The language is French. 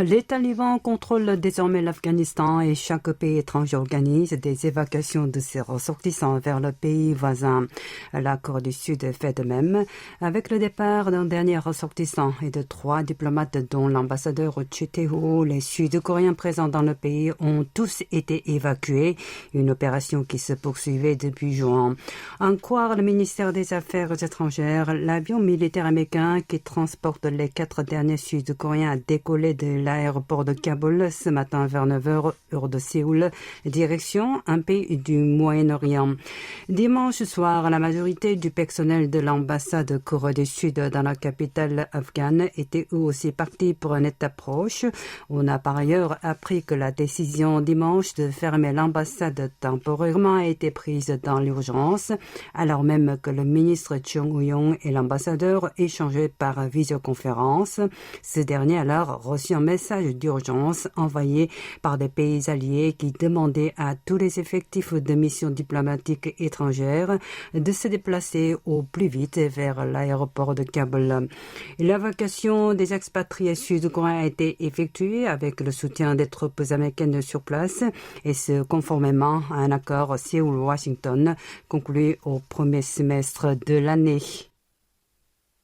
Les talibans contrôlent désormais l'Afghanistan et chaque pays étranger organise des évacuations de ses ressortissants vers le pays voisin. La Corée du Sud fait de même, avec le départ d'un dernier ressortissant et de 3 diplomates dont l'ambassadeur Choi Tae-ho. Les Sud-Coréens présents dans le pays ont tous été évacués, une opération qui se poursuivait depuis juin. En croire le ministère des Affaires étrangères, l'avion militaire américain qui transporte les 4 derniers Sud-Coréens a décollé de l'aéroport de Kaboul ce matin vers 9h, heure de Séoul, direction un pays du Moyen-Orient. Dimanche soir, la majorité du personnel de l'ambassade de Corée du Sud dans la capitale afghane était eux aussi partis pour une étape proche. On a par ailleurs appris que la décision dimanche de fermer l'ambassade temporairement a été prise dans l'urgence, alors même que le ministre Chung Eui-yong et l'ambassadeur échangeaient par visioconférence. Ce dernier a alors reçu un message d'urgence envoyé par des pays alliés qui demandaient à tous les effectifs de missions diplomatiques étrangères de se déplacer au plus vite vers l'aéroport de Kaboul. L'évacuation des expatriés sud-coréens a été effectuée avec le soutien des troupes américaines sur place et ce conformément à un accord Séoul-Washington conclu au premier semestre de l'année.